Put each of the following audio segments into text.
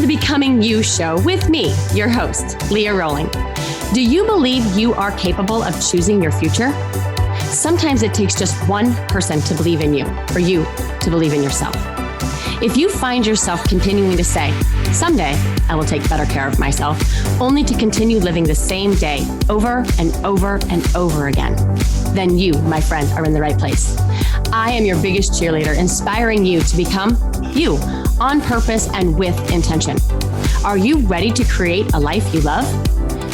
the Becoming You show with me, your host, Leah Rowling. Do you believe you are capable of choosing your future? Sometimes it takes just one person to believe in you, or you to believe in yourself. If you find yourself continuing to say, someday I will take better care of myself, only to continue living the same day over and over and over again, then you, my friend, are in the right place. I am your biggest cheerleader, inspiring you to become you on purpose and with intention. Are you ready to create a life you love?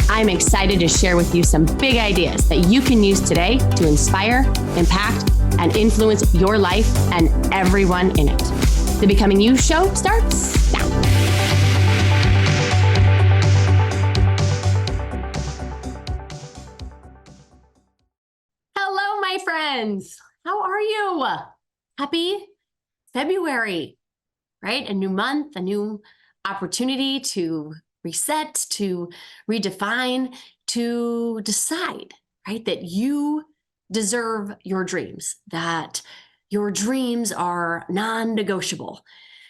I'm excited to share with you some big ideas that you can use today to inspire, impact, and influence your life and everyone in it. The Becoming You show starts now. Hello, my friends. How are you? Happy February, right? A new month, a new opportunity to reset, to redefine, to decide, right? That you deserve your dreams, that your dreams are non-negotiable,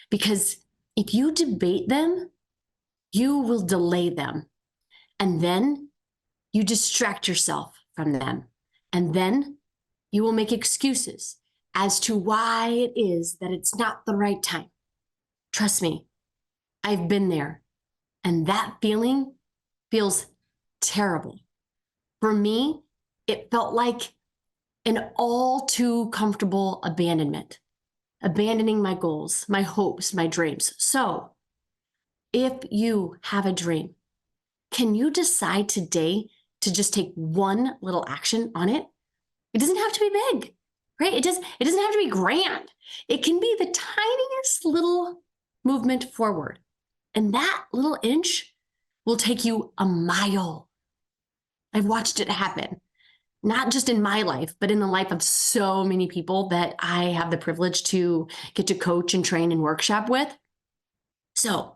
because if you debate them, you will delay them. And then you distract yourself from them. And then you will make excuses as to why it is that it's not the right time. Trust me, I've been there. And that feeling feels terrible. For me, it felt like an all too comfortable abandonment, abandoning my goals, my hopes, my dreams. So if you have a dream, can you decide today to just take one little action on it? It doesn't have to be big, right? It doesn't have to be grand. It can be the tiniest little movement forward. And that little inch will take you a mile. I've watched it happen, not just in my life, but in the life of so many people that I have the privilege to get to coach and train and workshop with. So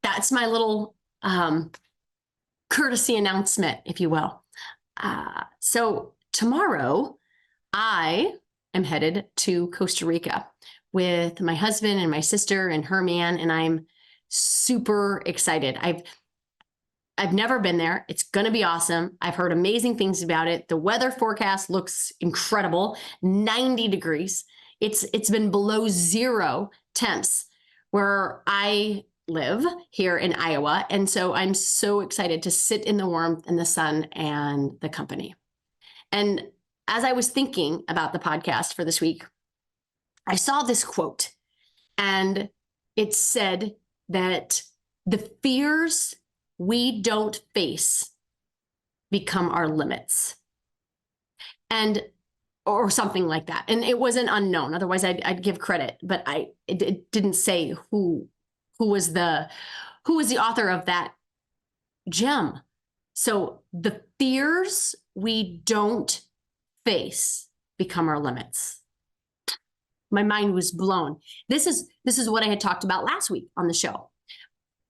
that's my little courtesy announcement, if you will. So tomorrow, I am headed to Costa Rica with my husband and my sister and her man, and I'm super excited. I've never been there. It's going to be awesome. I've heard amazing things about it. The weather forecast looks incredible. 90 degrees. It's been below zero temps where I live here in Iowa. And so I'm so excited to sit in the warmth and the sun and the company. And as I was thinking about the podcast for this week, I saw this quote, and it said that the fears we don't face become our limits, or something like that. And it was an unknown. Otherwise, I'd give credit, but it didn't say who was the author of that gem. So the fears we don't face become our limits. My mind was blown. This is what I had talked about last week on the show.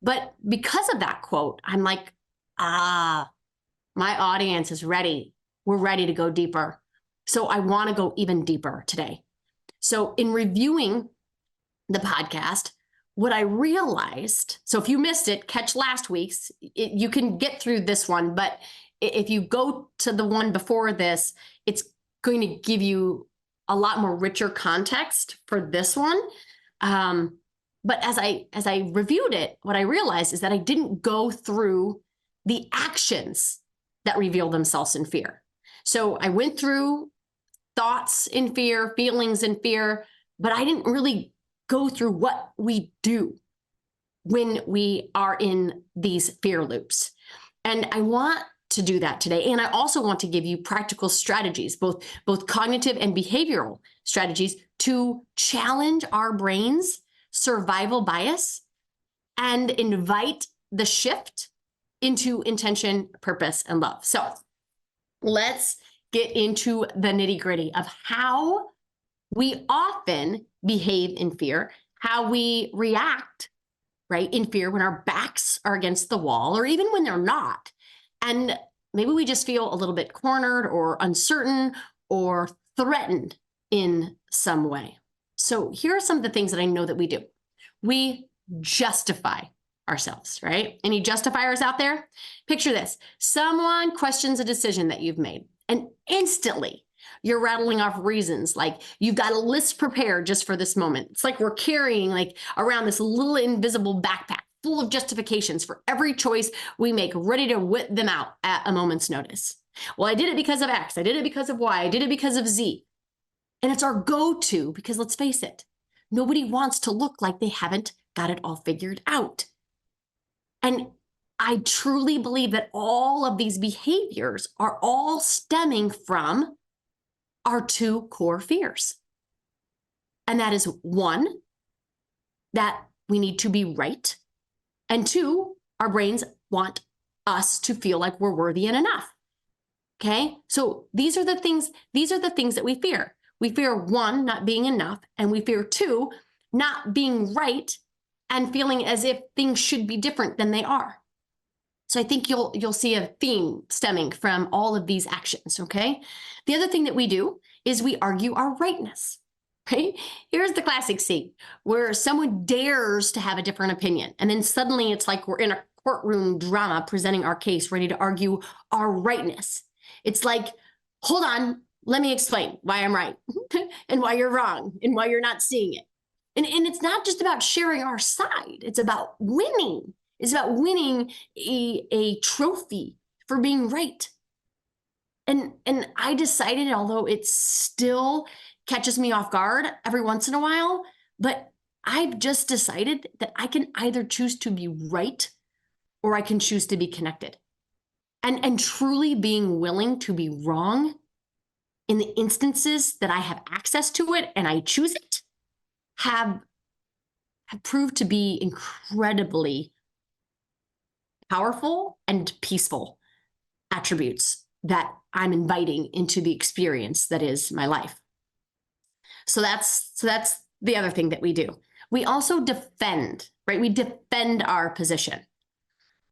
But because of that quote, I'm like, my audience is ready. We're ready to go deeper. So I want to go even deeper today. So in reviewing the podcast, what I realized, so if you missed it, catch last week's. You can get through this one, but if you go to the one before this, it's going to give you a lot more richer context for this one. But as I reviewed it, what I realized is that I didn't go through the actions that reveal themselves in fear. So I went through thoughts in fear, feelings in fear, but I didn't really go through what we do when we are in these fear loops. And I want to do that today. And I also want to give you practical strategies, both cognitive and behavioral strategies, to challenge our brain's survival bias and invite the shift into intention, purpose, and love. So let's get into the nitty-gritty of how we often behave in fear, how we react, right, in fear when our backs are against the wall, or even when they're not. And maybe we just feel a little bit cornered or uncertain or threatened in some way. So here are some of the things that I know that we do. We justify ourselves, right? Any justifiers out there? Picture this. Someone questions a decision that you've made, and instantly you're rattling off reasons. Like you've got a list prepared just for this moment. It's like we're carrying like around this little invisible backpack full of justifications for every choice we make, ready to whip them out at a moment's notice. Well, I did it because of X. I did it because of Y. I did it because of Z. And it's our go-to because let's face it, nobody wants to look like they haven't got it all figured out. And I truly believe that all of these behaviors are all stemming from our two core fears. And that is one, that we need to be right. And two, our brains want us to feel like we're worthy and enough. Okay. So these are the things that we fear. We fear one, not being enough. And we fear two, not being right and feeling as if things should be different than they are. So I think you'll see a theme stemming from all of these actions, okay? The other thing that we do is we argue our rightness, right? Here's the classic scene where someone dares to have a different opinion. And then suddenly it's like we're in a courtroom drama presenting our case, ready to argue our rightness. It's like, hold on, let me explain why I'm right and why you're wrong and why you're not seeing it. And it's not just about sharing our side. It's about winning. It's about winning a trophy for being right. And I decided, although it still catches me off guard every once in a while, but I've just decided that I can either choose to be right or I can choose to be connected. And truly being willing to be wrong in the instances that I have access to it and I choose it have proved to be incredibly powerful and peaceful attributes that I'm inviting into the experience that is my life. So that's the other thing that we do. We also defend, right? We defend our position.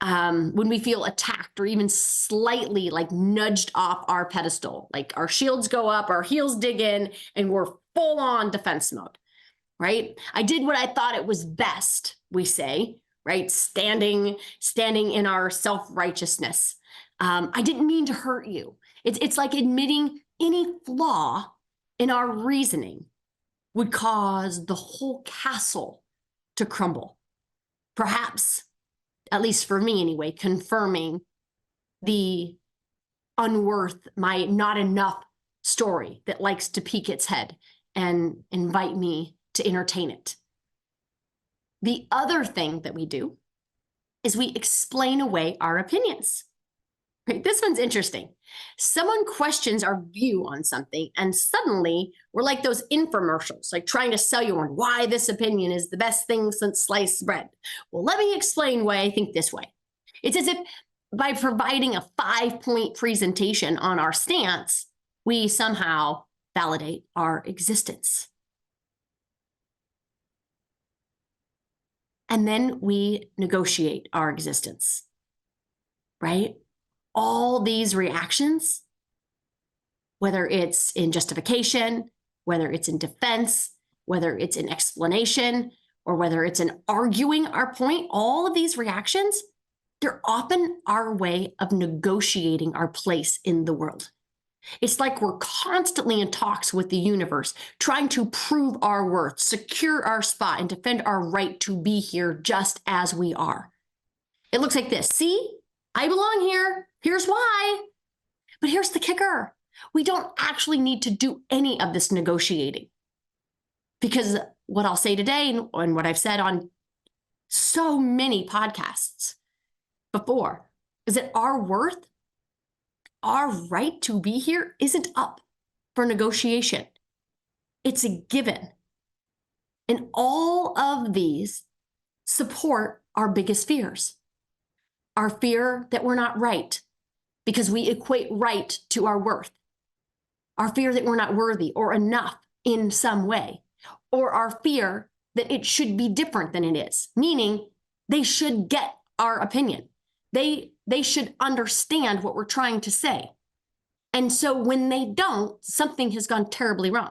When we feel attacked or even slightly like nudged off our pedestal, like our shields go up, our heels dig in, and we're full on defense mode, right? I did what I thought it was best, we say, right? Standing in our self-righteousness. I didn't mean to hurt you. It's like admitting any flaw in our reasoning would cause the whole castle to crumble. Perhaps, at least for me anyway, confirming the unworth, my not enough story that likes to peek its head and invite me to entertain it. The other thing that we do is we explain away our opinions. Right? This one's interesting. Someone questions our view on something, and suddenly we're like those infomercials, like trying to sell you on why this opinion is the best thing since sliced bread. Well, let me explain why I think this way. It's as if by providing a 5-point presentation on our stance, we somehow validate our existence. And then we negotiate our existence, right? All these reactions, whether it's in justification, whether it's in defense, whether it's in explanation, or whether it's in arguing our point, all of these reactions, they're often our way of negotiating our place in the world. It's like we're constantly in talks with the universe, trying to prove our worth, secure our spot, and defend our right to be here just as we are. It looks like this. See, I belong here. Here's why. But here's the kicker. We don't actually need to do any of this negotiating. Because what I'll say today and what I've said on so many podcasts before is that our worth, our right to be here isn't up for negotiation. It's a given. And all of these support our biggest fears. Our fear that we're not right because we equate right to our worth. Our fear that we're not worthy or enough in some way. Or our fear that it should be different than it is, meaning they should get our opinion. They should understand what we're trying to say. And so when they don't, something has gone terribly wrong,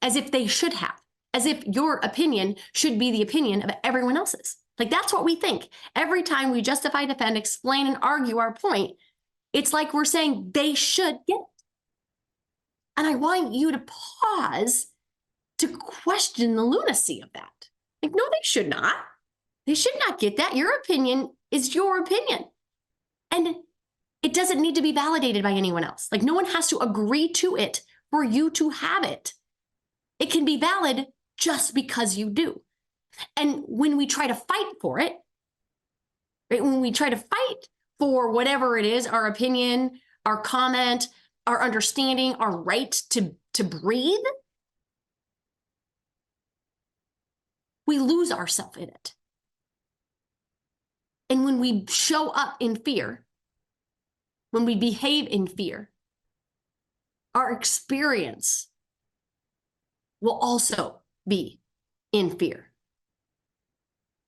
as if they should have, as if your opinion should be the opinion of everyone else's. Like, that's what we think. Every time we justify, defend, explain, and argue our point, it's like we're saying they should get it. And I want you to pause to question the lunacy of that. Like, no, they should not. They should not get that. Your opinion is your opinion. And it doesn't need to be validated by anyone else. Like, no one has to agree to it for you to have it. It can be valid just because you do. And when we try to fight for it, right, when we try to fight for whatever it is, our opinion, our comment, our understanding, our right to breathe, we lose ourselves in it. And when we show up in fear, when we behave in fear, our experience will also be in fear.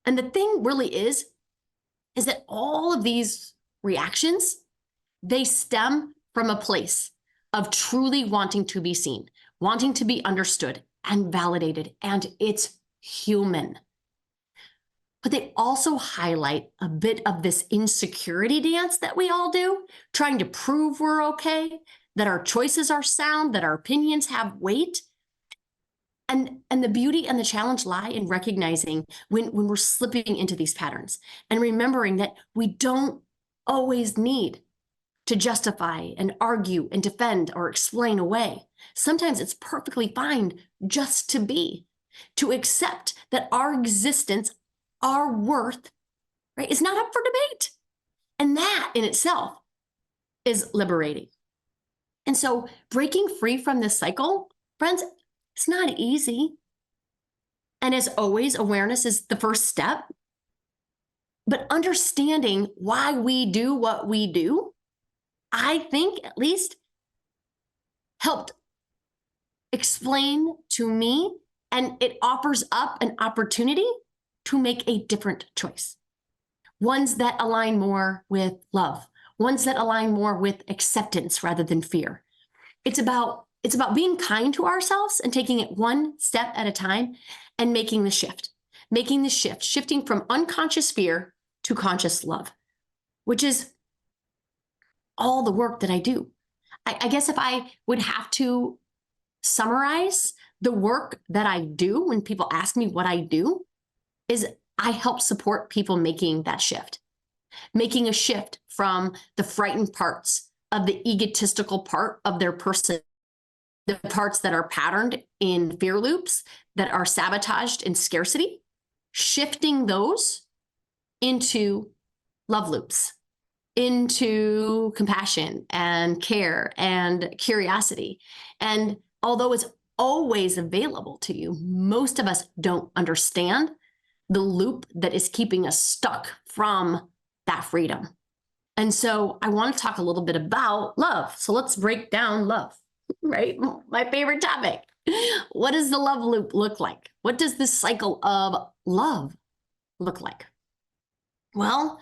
And the thing really is that all of these reactions, they stem from a place of truly wanting to be seen, wanting to be understood and validated, and it's human. But they also highlight a bit of this insecurity dance that we all do, trying to prove we're okay, that our choices are sound, that our opinions have weight. And the beauty and the challenge lie in recognizing when we're slipping into these patterns and remembering that we don't always need to justify and argue and defend or explain away. Sometimes it's perfectly fine just to be, to accept that our existence, our worth, right, is not up for debate. And that in itself is liberating. And so breaking free from this cycle, friends, it's not easy. And as always, awareness is the first step. But understanding why we do what we do, I think at least helped explain to me, and it offers up an opportunity to make a different choice. Ones that align more with love, ones that align more with acceptance rather than fear. It's about being kind to ourselves and taking it one step at a time and making the shift, shifting from unconscious fear to conscious love, which is all the work that I do. I guess if I would have to summarize the work that I do when people ask me what I do, is I help support people making that shift, making a shift from the frightened parts of the egotistical part of their person, the parts that are patterned in fear loops, that are sabotaged in scarcity, shifting those into love loops, into compassion and care and curiosity. And although it's always available to you, most of us don't understand the loop that is keeping us stuck from that freedom. And so I want to talk a little bit about love. So let's break down love, right? My favorite topic. What does the love loop look like? What does this cycle of love look like? Well,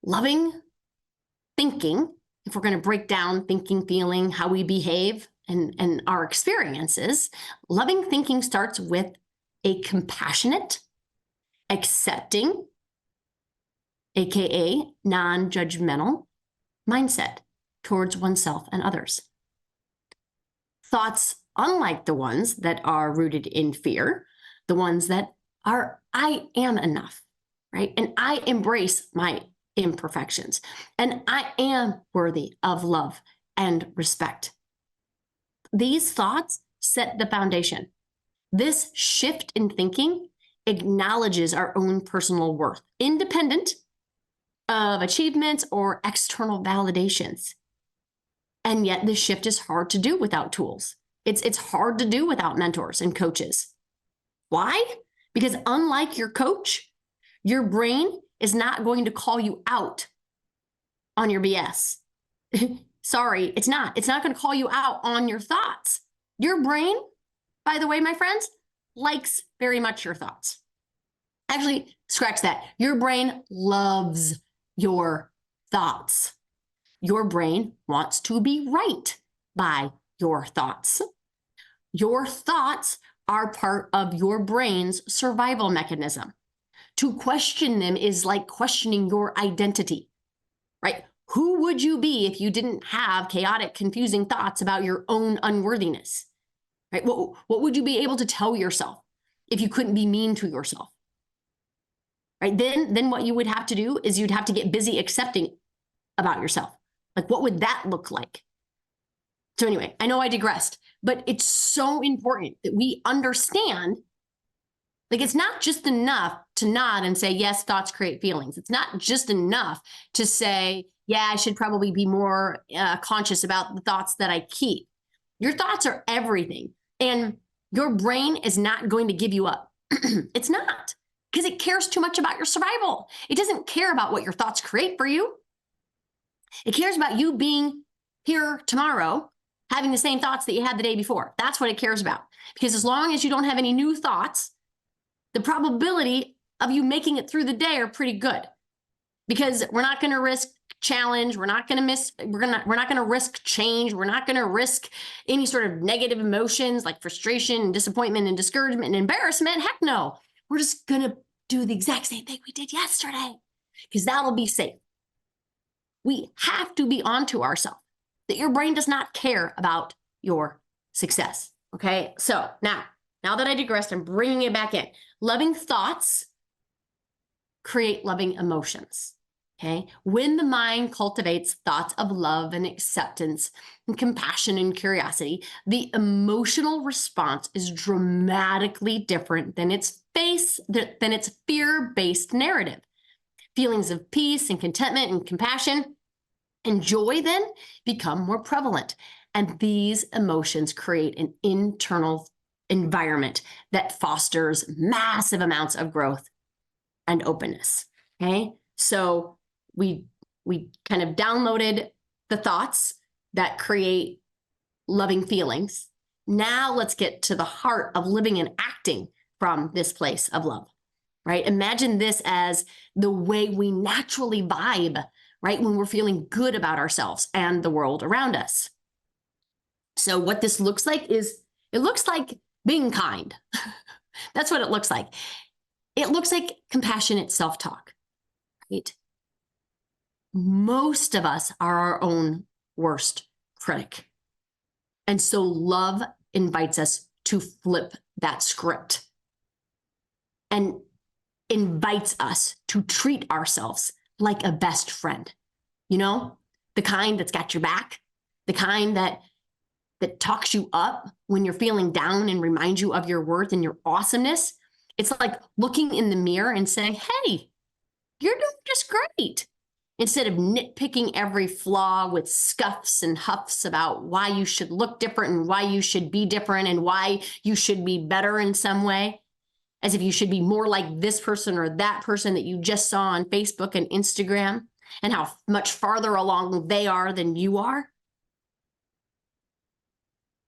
loving thinking, if we're going to break down thinking, feeling, how we behave, and our experiences, loving thinking starts with a compassionate, accepting, aka non-judgmental mindset towards oneself and others. Thoughts unlike the ones that are rooted in fear, the ones that are, I am enough, right? And I embrace my imperfections, and I am worthy of love and respect. These thoughts set the foundation. This shift in thinking acknowledges our own personal worth, independent of achievements or external validations. And yet this shift is hard to do without tools. It's hard to do without mentors and coaches. Why? Because unlike your coach, your brain is not going to call you out on your BS. Sorry, it's not. It's not going to call you out on your thoughts. Your brain, by the way, my friends, likes very much your thoughts. Actually, scratch that. Your brain loves your thoughts. Your brain wants to be right by your thoughts. Your thoughts are part of your brain's survival mechanism To question them is like questioning your identity, right? Who would you be if you didn't have chaotic, confusing thoughts about your own unworthiness, right? What would you be able to tell yourself if you couldn't be mean to yourself, right? Then what you would have to do is you'd have to get busy accepting about yourself. Like, what would that look like? So anyway, I know I digressed, but it's so important that we understand, like, it's not just enough to nod and say, yes, thoughts create feelings. It's not just enough to say, yeah, I should probably be more conscious about the thoughts that I keep. Your thoughts are everything. And your brain is not going to give you up. It's not, because it cares too much about your survival. It doesn't care about what your thoughts create for you. It cares about you being here tomorrow, having the same thoughts that you had the day before. That's what it cares about. Because as long as you don't have any new thoughts, the probability of you making it through the day are pretty good. Because we're not going to risk challenge. We're not going to risk change. We're not going to risk any sort of negative emotions like frustration and disappointment and discouragement and embarrassment. Heck no. We're just going to do the exact same thing we did yesterday, because that'll be safe. We have to be onto ourselves that your brain does not care about your success. Okay. So now that I digressed, I'm bringing it back in. Loving thoughts create loving emotions. Okay. When the mind cultivates thoughts of love and acceptance and compassion and curiosity, the emotional response is dramatically different than its fear-based narrative. Feelings of peace and contentment and compassion and joy then become more prevalent. And these emotions create an internal environment that fosters massive amounts of growth and openness. Okay. So we kind of downloaded the thoughts that create loving feelings. Now let's get to the heart of living and acting from this place of love, right? Imagine this as the way we naturally vibe, right? When we're feeling good about ourselves and the world around us. So what this looks like is, it looks like being kind. That's what it looks like. It looks like compassionate self-talk, right? Most of us are our own worst critic. And so love invites us to flip that script and invites us to treat ourselves like a best friend. You know, the kind that's got your back, the kind that talks you up when you're feeling down and reminds you of your worth and your awesomeness. It's like looking in the mirror and saying, hey, you're doing just great. Instead of nitpicking every flaw with scuffs and huffs about why you should look different and why you should be different and why you should be better in some way, as if you should be more like this person or that person that you just saw on Facebook and Instagram, and how much farther along they are than you are.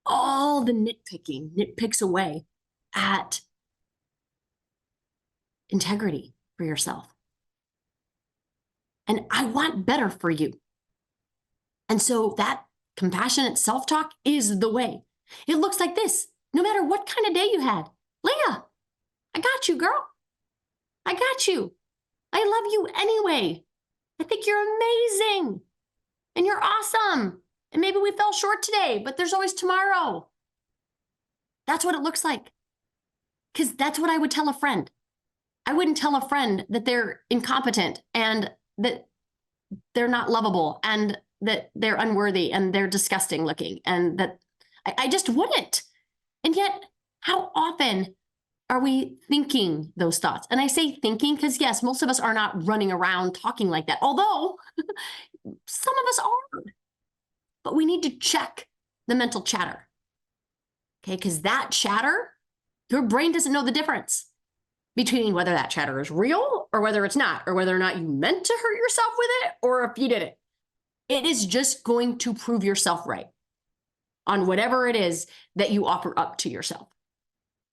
All the nitpicks away at integrity for yourself. And I want better for you. And so that compassionate self-talk is the way. It looks like this, no matter what kind of day you had. Leah, I got you, girl. I got you. I love you anyway. I think you're amazing. And you're awesome. And maybe we fell short today, but there's always tomorrow. That's what it looks like. Because that's what I would tell a friend. I wouldn't tell a friend that they're incompetent and that they're not lovable and that they're unworthy and they're disgusting looking, and that I just wouldn't. And yet, how often are we thinking those thoughts? And I say thinking because, yes, most of us are not running around talking like that, although some of us are. But we need to check the mental chatter, okay? Because that chatter, your brain doesn't know the difference between whether that chatter is real or whether it's not, or whether or not you meant to hurt yourself with it, or if you didn't. It is just going to prove yourself right on whatever it is that you offer up to yourself.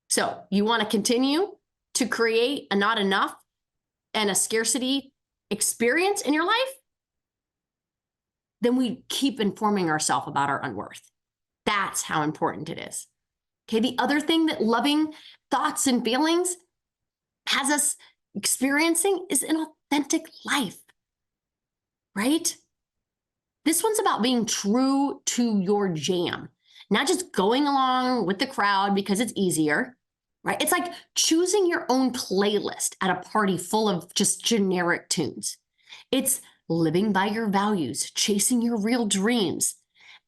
So you want to continue to create a not enough and a scarcity experience in your life? Then we keep informing ourselves about our unworth. That's how important it is. Okay, the other thing that loving thoughts and feelings has us experiencing is an authentic life, right? This one's about being true to your jam, not just going along with the crowd because it's easier, right? It's like choosing your own playlist at a party full of just generic tunes. It's living by your values, chasing your real dreams,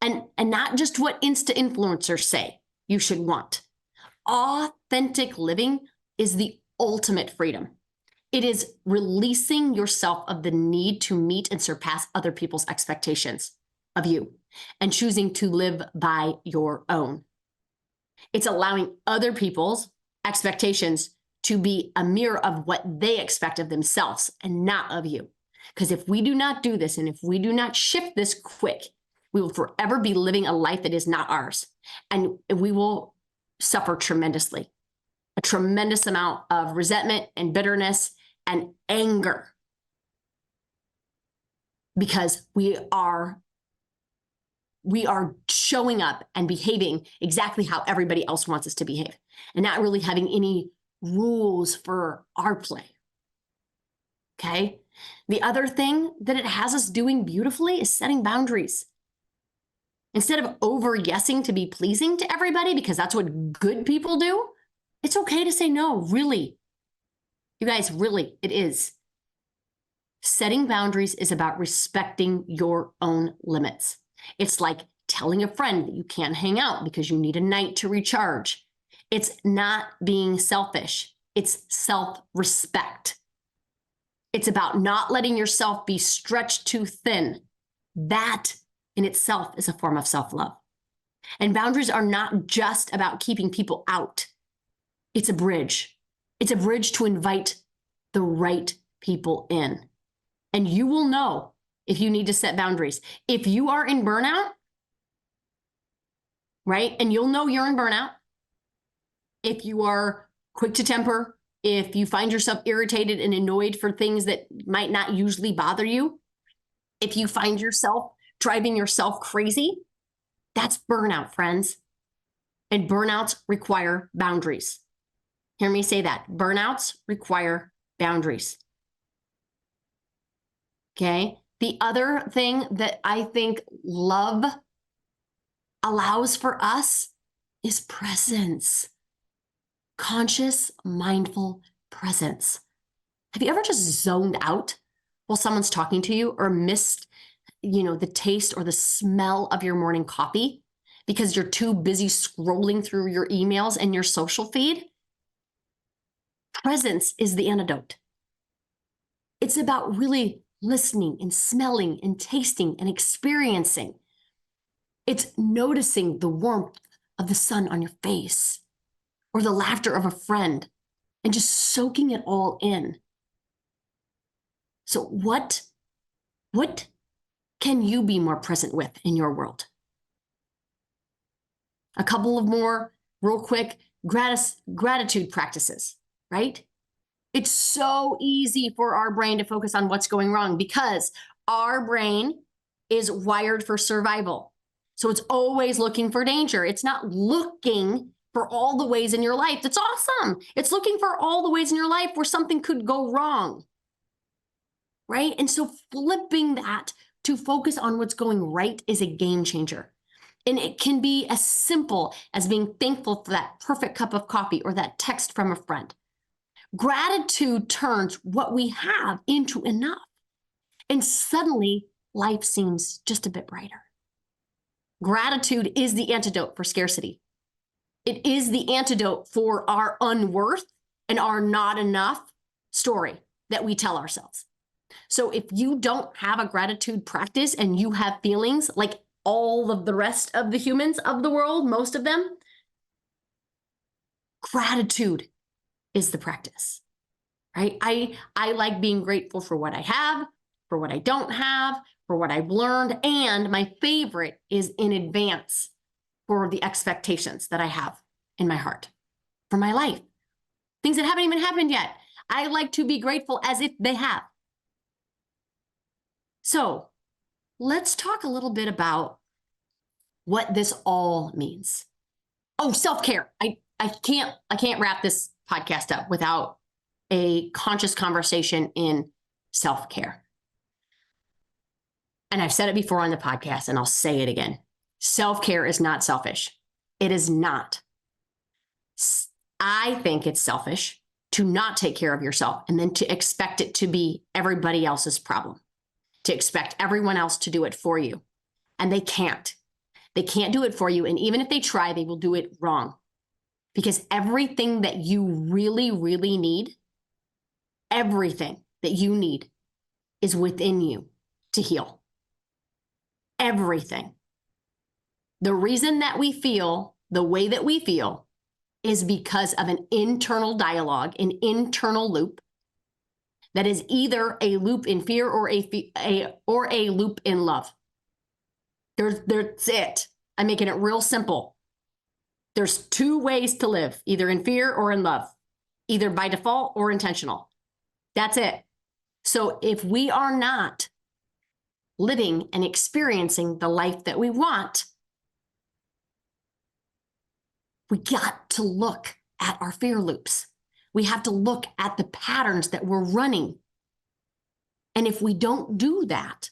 and not just what Insta influencers say you should want. Authentic living is the ultimate freedom. It is releasing yourself of the need to meet and surpass other people's expectations of you and choosing to live by your own. It's allowing other people's expectations to be a mirror of what they expect of themselves and not of you. Because if we do not do this and if we do not shift this quick, we will forever be living a life that is not ours. And we will suffer tremendously. A tremendous amount of resentment and bitterness and anger because we are showing up and behaving exactly how everybody else wants us to behave and not really having any rules for our play. Okay. The other thing that it has us doing beautifully is setting boundaries. Instead of over yesing to be pleasing to everybody because that's what good people do, it's okay to say no, really. You guys, really, it is. Setting boundaries is about respecting your own limits. It's like telling a friend that you can't hang out because you need a night to recharge. It's not being selfish. It's self-respect. It's about not letting yourself be stretched too thin. That in itself is a form of self-love. And boundaries are not just about keeping people out. It's a bridge. It's a bridge to invite the right people in. And you will know if you need to set boundaries. If you are in burnout, right? And you'll know you're in burnout. If you are quick to temper, if you find yourself irritated and annoyed for things that might not usually bother you, if you find yourself driving yourself crazy, that's burnout, friends. And burnouts require boundaries. Hear me say that. Burnouts require boundaries. Okay. The other thing that I think love allows for us is presence. Conscious, mindful presence. Have you ever just zoned out while someone's talking to you or missed, the taste or the smell of your morning coffee because you're too busy scrolling through your emails and your social feed? Presence is the antidote. It's about really listening and smelling and tasting and experiencing. It's noticing the warmth of the sun on your face or the laughter of a friend and just soaking it all in. So what can you be more present with in your world? A couple of more real quick gratitude practices, right? It's so easy for our brain to focus on what's going wrong because our brain is wired for survival. So it's always looking for danger. It's not looking for all the ways in your life. That's awesome. It's looking for all the ways in your life where something could go wrong, right? And so flipping that to focus on what's going right is a game changer. And it can be as simple as being thankful for that perfect cup of coffee or that text from a friend. Gratitude turns what we have into enough. And suddenly life seems just a bit brighter. Gratitude is the antidote for scarcity. It is the antidote for our unworth and our not enough story that we tell ourselves. So if you don't have a gratitude practice and you have feelings like all of the rest of the humans of the world, most of them, gratitude is the practice, right? I like being grateful for what I have, for what I don't have, for what I've learned. And my favorite is in advance for the expectations that I have in my heart for my life. Things that haven't even happened yet. I like to be grateful as if they have. So let's talk a little bit about what this all means. Oh, self-care. I can't wrap this podcast up without a conscious conversation in self-care. And I've said it before on the podcast, and I'll say it again. Self-care is not selfish. It is not. I think it's selfish to not take care of yourself and then to expect it to be everybody else's problem, to expect everyone else to do it for you. And they can't. They can't do it for you. And even if they try, they will do it wrong. Because everything that you really, really need, everything that you need is within you to heal. Everything. The reason that we feel the way that we feel is because of an internal dialogue, an internal loop that is either a loop in fear or a loop in love. That's it. I'm making it real simple. There's two ways to live, either in fear or in love, either by default or intentional. That's it. So if we are not living and experiencing the life that we want, we got to look at our fear loops. We have to look at the patterns that we're running. And if we don't do that,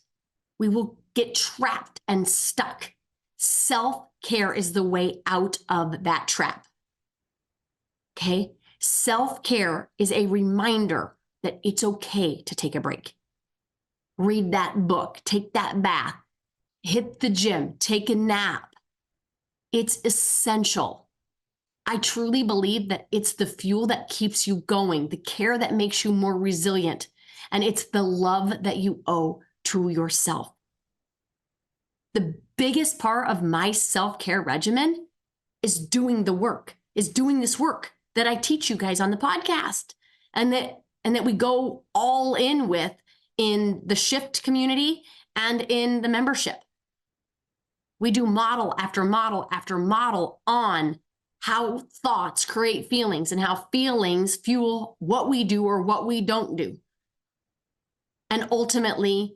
we will get trapped and stuck. Self-care is the way out of that trap. Okay? Self-care is a reminder that it's okay to take a break. Read that book, take that bath, hit the gym, take a nap. It's essential. I truly believe that it's the fuel that keeps you going, the care that makes you more resilient, and it's the love that you owe to yourself. The biggest part of my self-care regimen is doing the work, is doing this work that I teach you guys on the podcast, and that we go all in with in the Shift community and in the membership. We do model after model after model on how thoughts create feelings and how feelings fuel what we do or what we don't do, and ultimately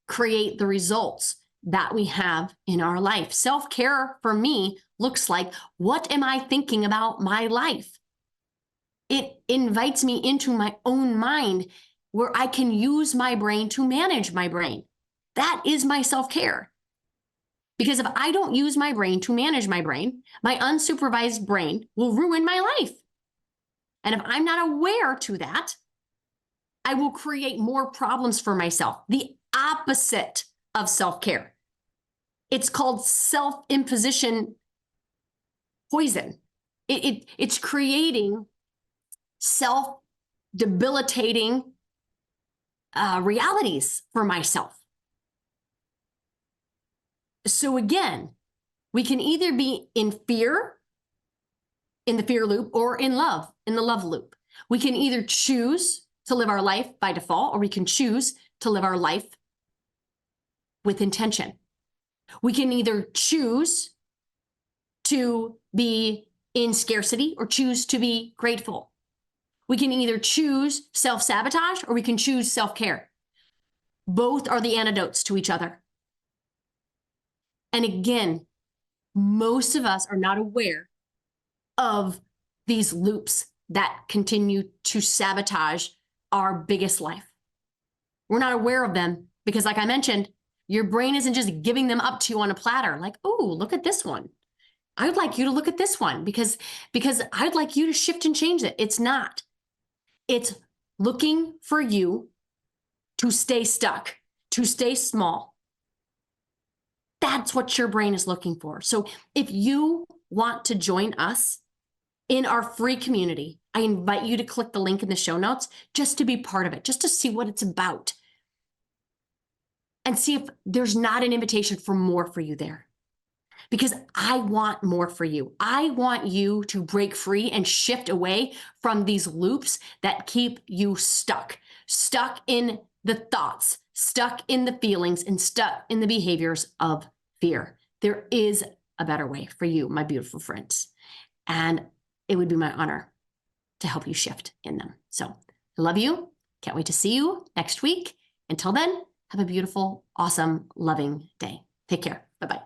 create the results that we have in our life. Self-care for me looks like, what am I thinking about my life? It invites me into my own mind where I can use my brain to manage my brain. That is my self-care. Because if I don't use my brain to manage my brain, my unsupervised brain will ruin my life. And if I'm not aware to that, I will create more problems for myself. The opposite of self-care. It's called self-imposition poison. It's creating self-debilitating realities for myself. So again, we can either be in fear, in the fear loop, or in love, in the love loop. We can either choose to live our life by default, or we can choose to live our life with intention. We can either choose to be in scarcity or choose to be grateful. We can either choose self-sabotage or we can choose self-care. Both are the antidotes to each other. And again, most of us are not aware of these loops that continue to sabotage our biggest life. We're not aware of them because, like I mentioned, your brain isn't just giving them up to you on a platter, like, oh, look at this one. I would like you to look at this one because I'd like you to shift and change it. It's not. It's looking for you to stay stuck, to stay small. That's what your brain is looking for. So if you want to join us in our free community, I invite you to click the link in the show notes just to be part of it, just to see what it's about. And see if there's not an invitation for more for you there. Because I want more for you. I want you to break free and shift away from these loops that keep you stuck in the thoughts, stuck in the feelings, and stuck in the behaviors of fear. There is a better way for you, my beautiful friends. And it would be my honor to help you shift in them. So I love you. Can't wait to see you next week. Until then, have a beautiful, awesome, loving day. Take care. Bye-bye.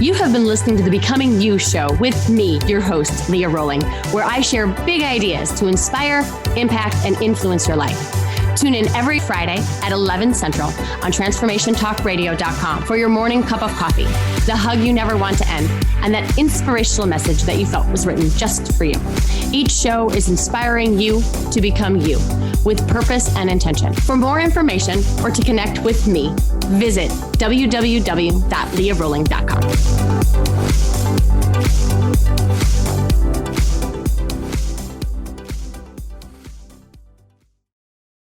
You have been listening to the Becoming You show with me, your host, Leah Rolling, where I share big ideas to inspire, impact, and influence your life. Tune in every Friday at 11 Central on transformationtalkradio.com for your morning cup of coffee, the hug you never want to end, and that inspirational message that you felt was written just for you. Each show is inspiring you to become you with purpose and intention. For more information or to connect with me, visit www.leahrolling.com.